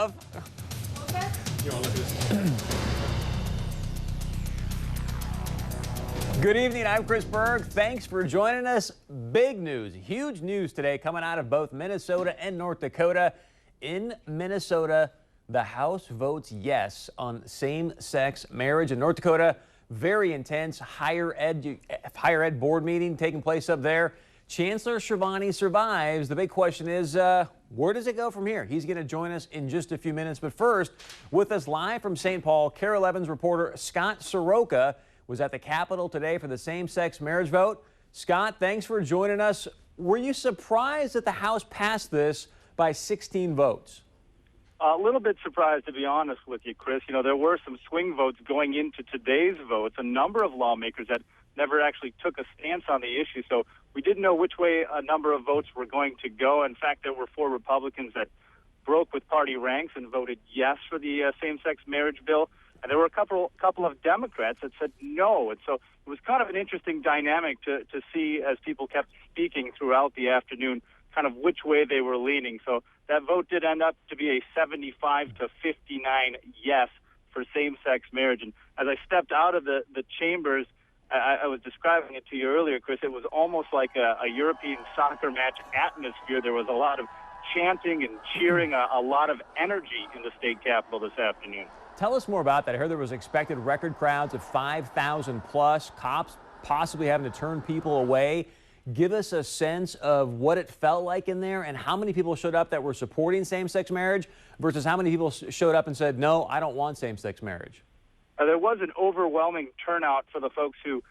of. Good evening, I'm Chris Berg. Thanks for joining us. Big news, huge news today coming out of both Minnesota and North Dakota. In Minnesota, the House votes yes on same-sex marriage. In North Dakota, very intense higher ed board meeting taking place up there. Chancellor Scrivani survives. The big question is, where does it go from here? He's going to join us in just a few minutes. But first, with us live from St. Paul, Kare 11's reporter Scott Seroka was at the Capitol today for the same-sex marriage vote. Scott, thanks for joining us. Were you surprised that the House passed this by 16 votes? A little bit surprised, to be honest with you, Chris. You know, there were some swing votes going into today's votes, a number of lawmakers that never actually took a stance on the issue. So we didn't know which way a number of votes were going to go. In fact, there were 4 Republicans that broke with party ranks and voted yes for the same-sex marriage bill. And there were a couple of Democrats that said no. And so it was kind of an interesting dynamic to see as people kept speaking throughout the afternoon, kind of which way they were leaning. So that vote did end up to be a 75 to 59 yes for same-sex marriage. And as I stepped out of the chambers, I was describing it to you earlier, Chris. It was almost like a European soccer match atmosphere. There was a lot of chanting and cheering, a lot of energy in the state capitol this afternoon. Tell us more about that. I heard there was expected record crowds of 5,000 plus, cops possibly having to turn people away. Give us a sense of what it felt like in there and how many people showed up that were supporting same-sex marriage versus how many people showed up and said, no, I don't want same-sex marriage. There was an overwhelming turnout for the folks who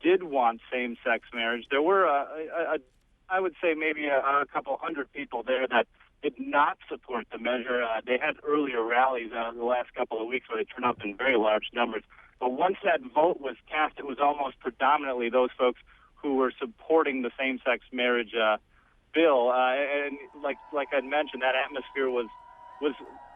did want same-sex marriage. There were, I would say, maybe a couple hundred people there that did not support the measure. They had earlier rallies the last couple of weeks where they turned up in very large numbers. But once that vote was cast, it was almost predominantly those folks who were supporting the same-sex marriage bill. And like I'd mentioned, that atmosphere was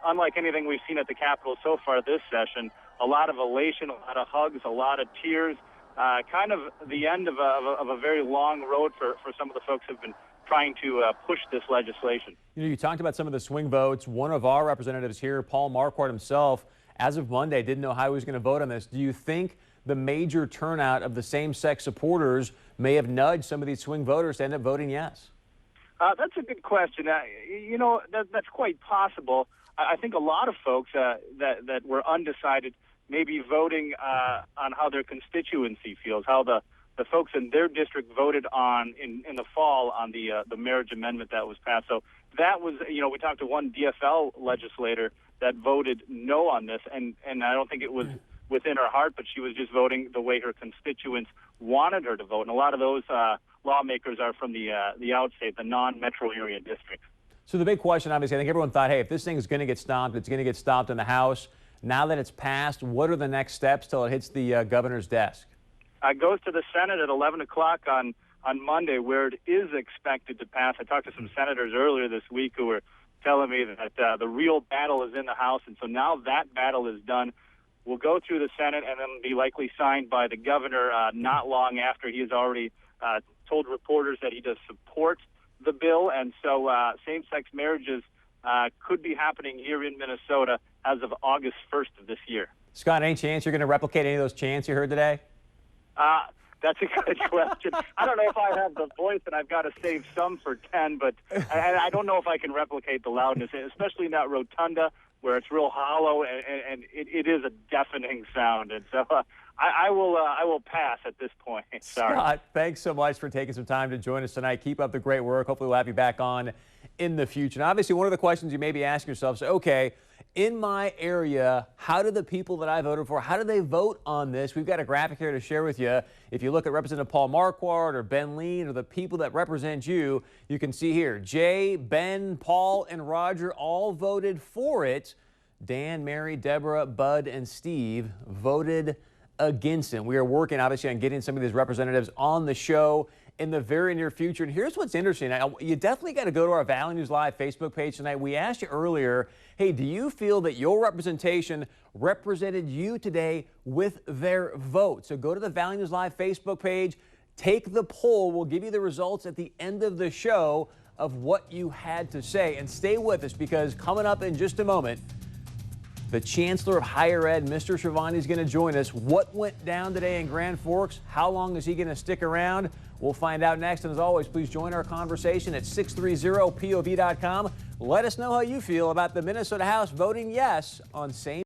unlike anything we've seen at the Capitol so far this session. A lot of elation, a lot of hugs, a lot of tears. Kind of the end of a very long road for some of the folks who've been trying to push this legislation. You know, you talked about some of the swing votes. One of our representatives here, Paul Marquardt himself, as of Monday, didn't know how he was going to vote on this. Do you think the major turnout of the same-sex supporters may have nudged some of these swing voters to end up voting yes? That's a good question. You know, that's quite possible. I think a lot of folks that were undecided may be voting on how their constituency feels, how the folks in their district voted on in the fall on the marriage amendment that was passed. So that was, you know, we talked to one DFL legislator that voted no on this, and I don't think it was within her heart, but she was just voting the way her constituents wanted her to vote. And a lot of those lawmakers are from the outstate, the non-metro area districts. So the big question, obviously, I think everyone thought, hey, if this thing is going to get stopped, it's going to get stopped in the House. Now that it's passed, what are the next steps till it hits the governor's desk? It goes to the Senate at 11 o'clock on Monday, where it is expected to pass. I talked to some senators earlier this week who were telling me that the real battle is in the House, and so now that battle is done. We'll go through the Senate and then be likely signed by the governor not long after. He has already told reporters that he does support the bill, and so same-sex marriages could be happening here in Minnesota as of August 1st of this year. Scott, any chance you're going to replicate any of those chants you heard today? That's a good question. I don't know if I have the voice, and I've got to save some for 10, but I don't know if I can replicate the loudness, especially in that rotunda where it's real hollow and it is a deafening sound. And so I will pass at this point. Sorry. Scott, thanks so much for taking some time to join us tonight. Keep up the great work. Hopefully we'll have you back on in the future. And obviously, one of the questions you may be asking yourself is, okay, in my area, how do the people that I voted for, how do they vote on this? We've got a graphic here to share with you. If you look at Representative Paul Marquardt or Ben Lean or the people that represent you, you can see here, Jay, Ben, Paul, and Roger all voted for it. Dan, Mary, Deborah, Bud, and Steve voted against it. We are working, obviously, on getting some of these representatives on the show in the very near future. And here's what's interesting. You definitely got to go to our Valley News Live Facebook page tonight. We asked you earlier, hey, do you feel that your representation represented you today with their vote? So go to the Valley News Live Facebook page, take the poll. We'll give you the results at the end of the show. of what you had to say. And stay with us, because coming up in just a moment, the Chancellor of Higher Ed, Mr. Schiavone, is going to join us. What went down today in Grand Forks? How long is he going to stick around? We'll find out next. And as always, please join our conversation at 630pov.com. Let us know how you feel about the Minnesota House voting yes on same